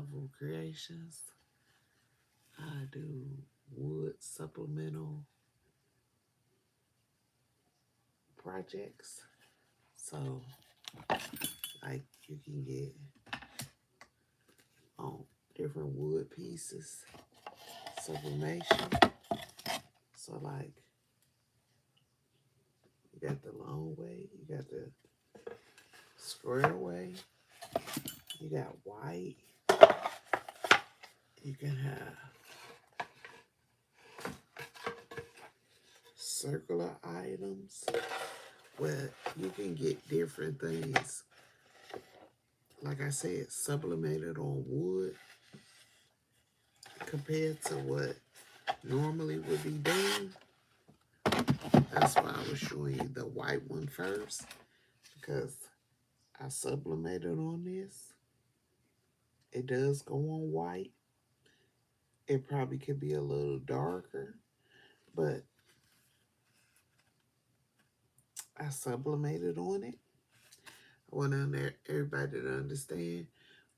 LoveAble Creations. I do wood supplemental projects. So, like, you can get on different wood pieces, sublimation. So, like, you got the long way, you got the square way, you got white, you can have circular items where you can get different things. Like I said, sublimated on wood compared to what normally would be done. That's why I was showing you the white one first, because I sublimated on this. It does go on white. It probably could be a little darker, but I sublimated on it. I want everybody to understand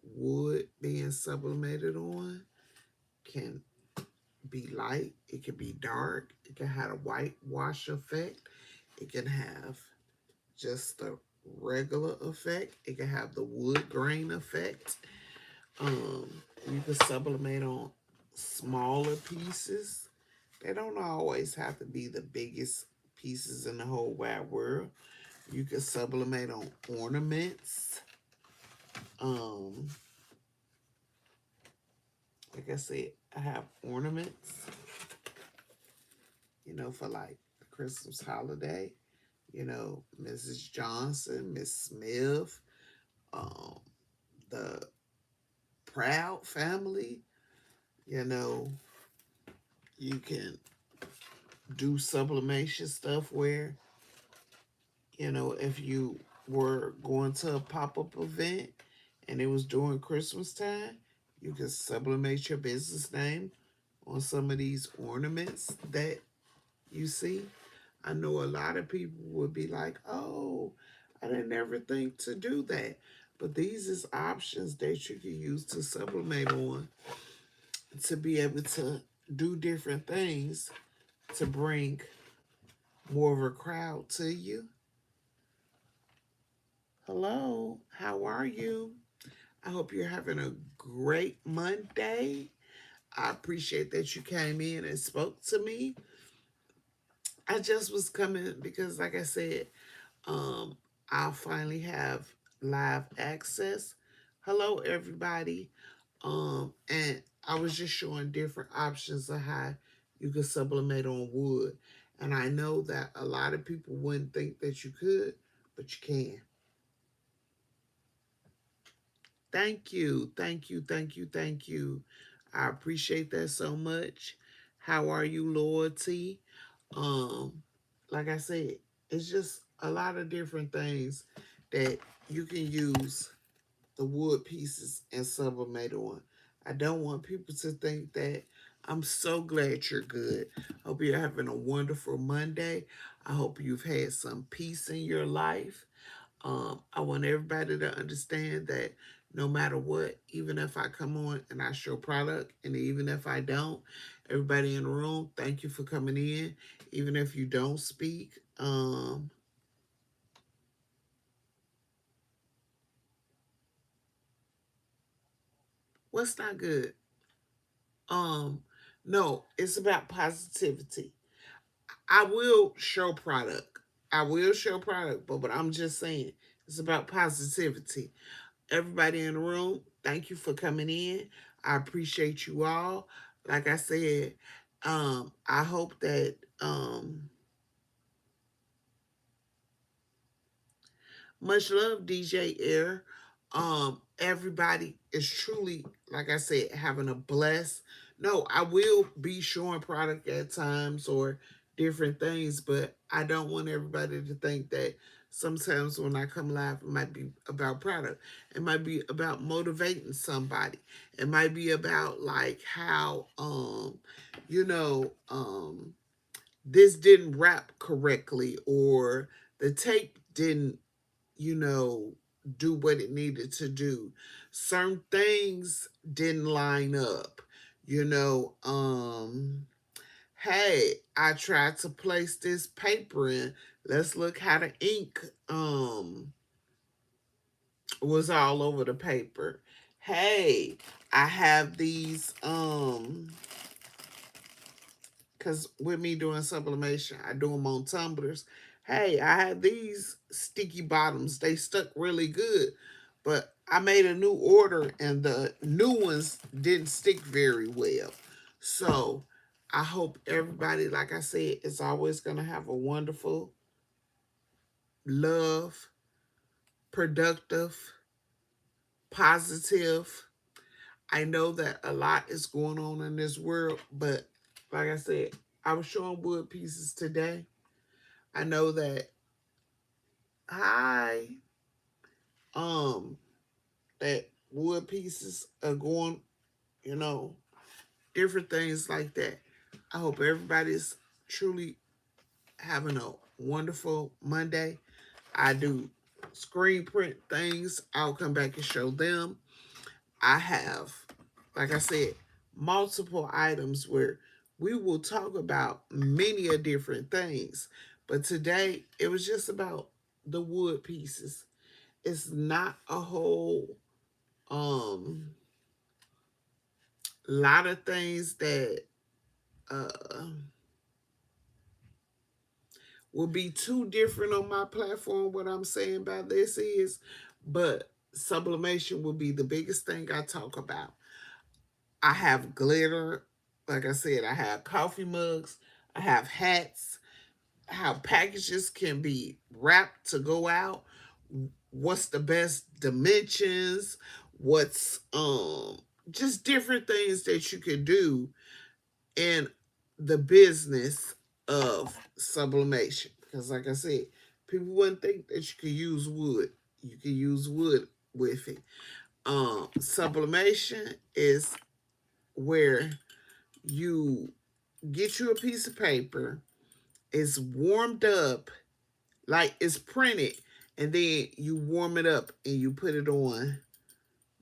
wood being sublimated on can be light, it can be dark, it can have a white wash effect, it can have just the regular effect, it can have the wood grain effect. You can sublimate on smaller pieces. They don't always have to be the biggest pieces in the whole wide world. You can sublimate on ornaments. Um, like I said, I have ornaments, for like the Christmas holiday. Mrs. Johnson, Miss Smith, um, the Proud family. You know, you can do sublimation stuff where, if you were going to a pop-up event and it was during Christmas time, you can sublimate your business name on some of these ornaments that you see. I know a lot of people would be like, oh, I didn't ever think to do that. But these is options that you can use to sublimate on to be able to do different things to bring more of a crowd to you. Hello, how are you? I hope you're having a great Monday. I appreciate that you came in and spoke to me. I just was coming because, like I said, um, I'll finally have live access. Hello, everybody. And I was just showing different options of how you could sublimate on wood. And I know that a lot of people wouldn't think that you could, but you can. Thank you. Thank you. Thank you. Thank you. I appreciate that so much. How are you, Loyalty? Um, like I said, it's just a lot of different things that you can use the wood pieces and sublimate on. I don't want people to think that. I'm so glad you're good. Hope you're having a wonderful Monday. I hope you've had some peace in your life. I want everybody to understand that no matter what, even if I come on and I show product, and even if I don't, everybody in the room, thank you for coming in. Even if you don't speak, what's not good? Um, no, it's about positivity. I will show product. I will show product, but what I'm just saying, it's about positivity. Everybody in the room, thank you for coming in. I appreciate you all. Like I said, I hope that much love, DJ Air. Everybody is truly, like I said, having a blessed. No, I will be showing product at times or different things, but I don't want everybody to think that sometimes when I come live, it might be about product. It might be about motivating somebody. It might be about like how you know, this didn't wrap correctly or the tape didn't, you know, do what it needed to do. Certain things didn't line up. You know, hey, I tried to place this paper in. Let's look how the ink was all over the paper. Hey, I have these because with me doing sublimation, I do them on tumblers. Hey, I had these sticky bottoms. They stuck really good, but I made a new order and the new ones didn't stick very well. So I hope everybody, like I said, is always going to have a wonderful, love, productive, positive. I know that a lot is going on in this world, but like I said, I was showing wood pieces today. I know that hi, um, that wood pieces are going, you know, different things like that. I hope everybody's truly having a wonderful Monday. I do screen print things. I'll come back and show them. I have, like I said, multiple items where we will talk about many of different things. But today it was just about the wood pieces. It's not a whole lot of things that uh will be too different on my platform. What I'm saying about this is, but sublimation will be the biggest thing I talk about. I have glitter. Like I said, I have coffee mugs. I have hats. How packages can be wrapped to go out. What's the best dimensions? What's just different things that you could do in the business of sublimation. Because like I said, people wouldn't think that you could use wood. You can use wood with it. Sublimation is where you get you a piece of paper, it's warmed up, like it's printed, and then you warm it up and you put it on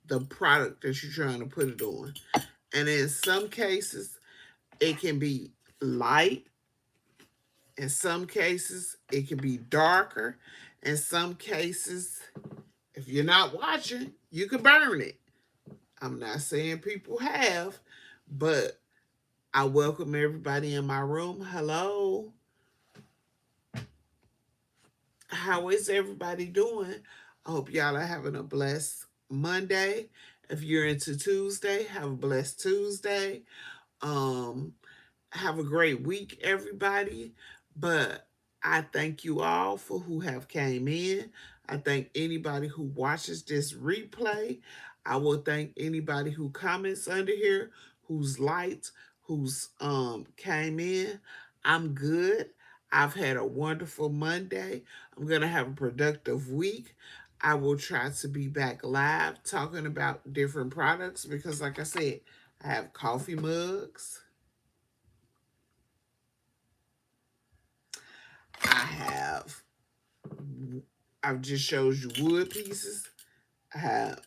the product that you're trying to put it on. And in some cases, it can be light. In some cases, it can be darker. In some cases, if you're not watching, you can burn it. I'm not saying people have, but I welcome everybody in my room. Hello. How is everybody doing? I hope y'all are having a blessed Monday. If you're into Tuesday, have a blessed Tuesday. Um, have a great week, everybody. But I thank you all for who have came in. I thank anybody who watches this replay. I will thank anybody who comments under here, who's liked, who's came in. I'm good. I've had a wonderful Monday. I'm gonna have a productive week. I will try to be back live talking about different products because, like I said, I have coffee mugs. I have, I've just showed you wood pieces. I have,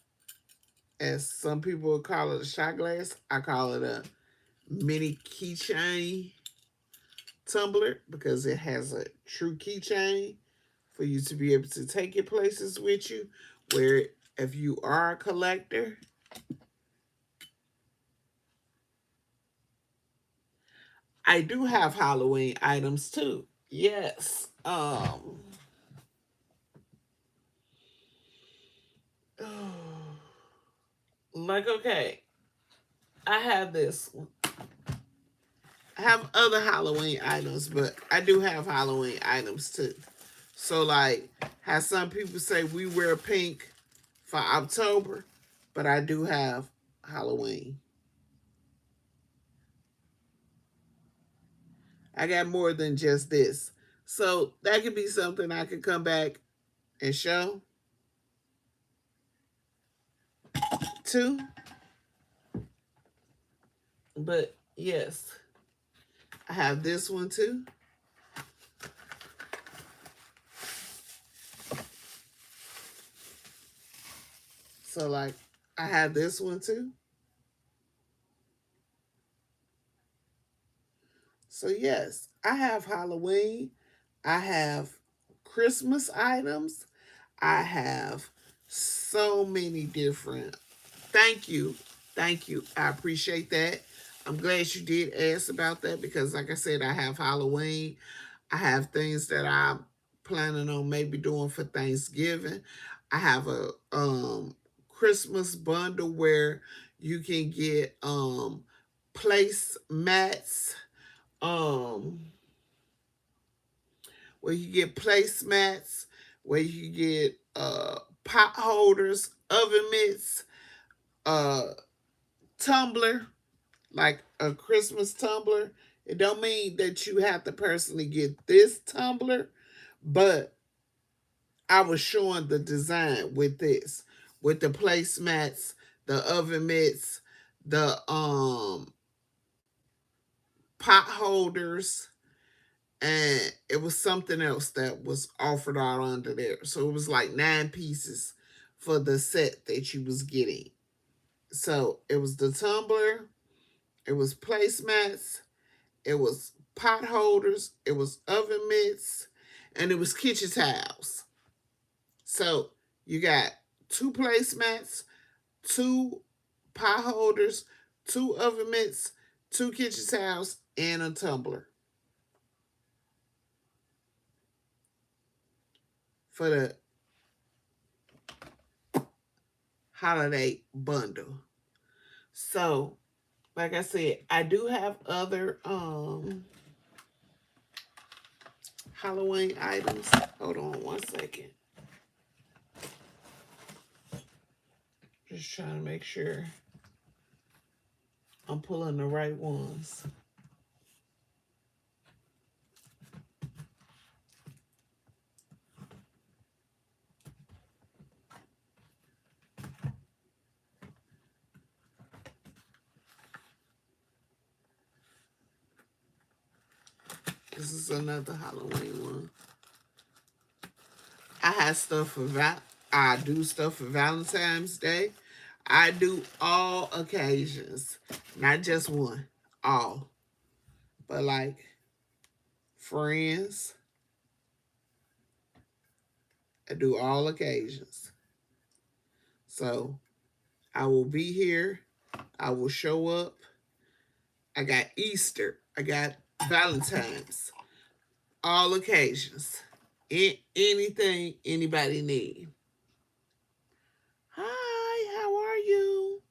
as some people would call it, a shot glass. I call it a mini keychain tumbler because it has a true keychain for you to be able to take it places with you. Where if you are a collector, I do have Halloween items too. Yes. Like okay, I have this one. I have other Halloween items, but I do have Halloween items too. So like how some people say we wear pink for October, but I do have Halloween. I got more than just this. So that could be something I could come back and show too. But yes, I have this one too. So like I have this one too. So yes, I have Halloween. I have Christmas items. I have so many different. Thank you. Thank you. I appreciate that. I'm glad you did ask about that because like I said, I have Halloween. I have things that I'm planning on maybe doing for Thanksgiving. I have a Christmas bundle where you can get place mats, um where you get placemats, where you get pot holders, oven mitts, uh tumbler, like a Christmas tumbler. It don't mean that you have to personally get this tumbler, but I was showing the design with this, with the placemats, the oven mitts, the pot holders, and it was something else that was offered out under there. So it was like 9 pieces for the set that you was getting. So it was the tumbler, it was placemats, it was pot holders, it was oven mitts, and it was kitchen towels. So you got 2 placemats, 2 pot holders, 2 oven mitts, 2 kitchen towels, and a tumbler for the holiday bundle. So, like I said, I do have other Halloween items. Hold on 1 second. Just trying to make sure I'm pulling the right ones. This is another Halloween one. I have stuff for I do stuff for Valentine's Day. I do all occasions, not just one, all. But like friends, I do all occasions. So I will be here. I will show up. I got Easter. I got Valentine's. All occasions. Anything anybody need. Hi, how are you?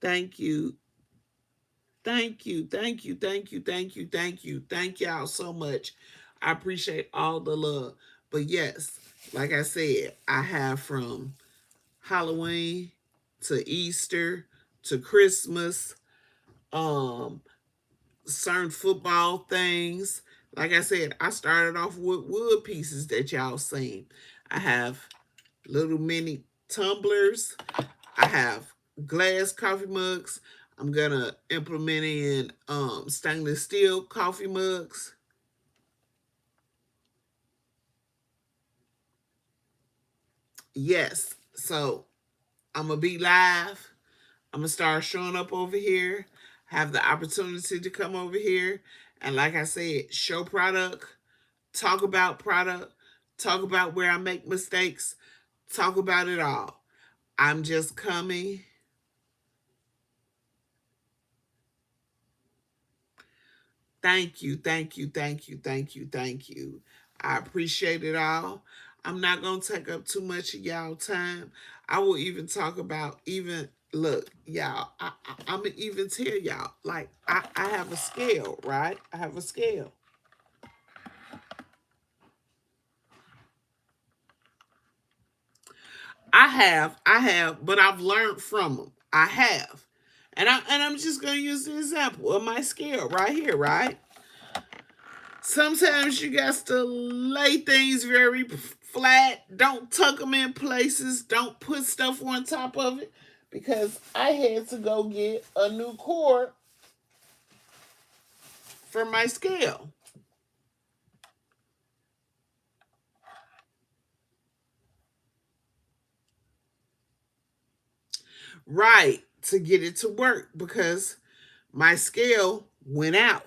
Thank you. Thank you. Thank you. Thank you. Thank you. Thank you. Thank y'all so much. I appreciate all the love. But yes, like I said, I have from Halloween to Easter to Christmas, um, certain football things. Like I said, I started off with wood pieces that y'all seen. I have little mini tumblers. I have glass coffee mugs. I'm gonna implement in stainless steel coffee mugs. Yes. So I'm gonna be live. I'm gonna start showing up over here. Have the opportunity to come over here and, like I said, show product, product, talk about where I make mistakes, talk about it all. I'm just coming. Thank you, thank you, thank you, thank you, thank you. I appreciate it all. I'm not gonna take up too much of y'all time. I will even talk about even look, y'all. I'm gonna even tell y'all like I have a scale, right? I have a scale. I have, but I've learned from them. I have, and I'm just gonna use the example of my scale right here, right? Sometimes you got to lay things very flat. Don't tuck them in places. Don't put stuff on top of it because I had to go get a new cord for my scale. right, to get it to work because my scale went out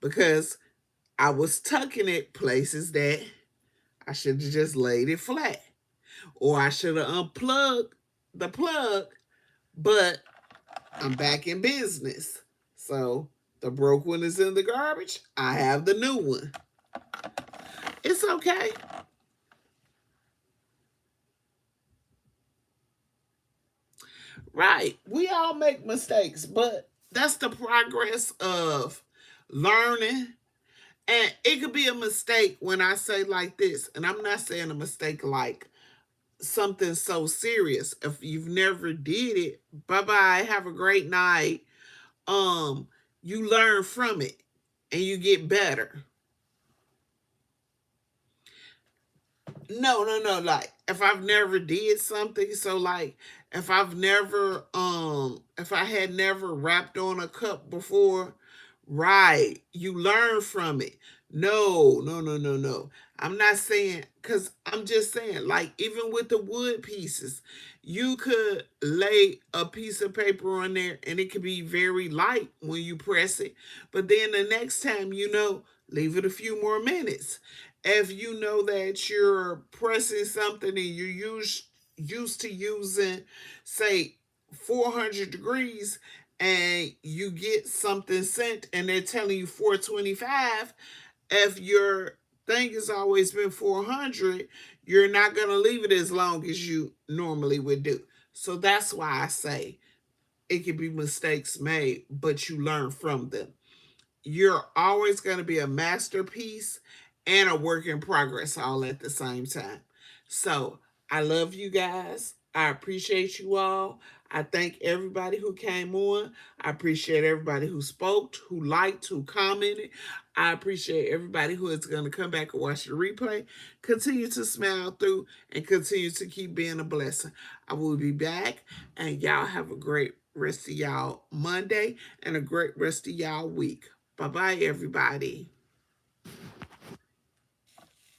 because I was tucking it places that I should have just laid it flat, or I should have unplugged the plug, but I'm back in business. So the broke one is in the garbage. I have the new one. It's okay. Right. We all make mistakes, but that's the progress of learning. And it could be a mistake when I say like this, and I'm not saying a mistake like something so serious. If you've never did it, bye bye, have a great night. Um, you learn from it and you get better. No. Like if I've never did something, so like if I had never rapped on a cup before, right, you learn from it. No. I'm not saying, cuz I'm just saying like even with the wood pieces, you could lay a piece of paper on there and it could be very light when you press it, but then the next time, leave it a few more minutes. If you know that you're pressing something and used to using, say, 400 degrees, and you get something sent and they're telling you 425, if your thing has always been 400, you're not going to leave it as long as you normally would do. So that's why I say it can be mistakes made, but you learn from them. You're always going to be a masterpiece and a work in progress all at the same time. So I love you guys. I appreciate you all. I thank everybody who came on. I appreciate everybody who spoke, who liked, who commented. I appreciate everybody who is going to come back and watch the replay. Continue to smile through and continue to keep being a blessing. I will be back, and y'all have a great rest of y'all Monday and a great rest of y'all week. Bye bye, everybody.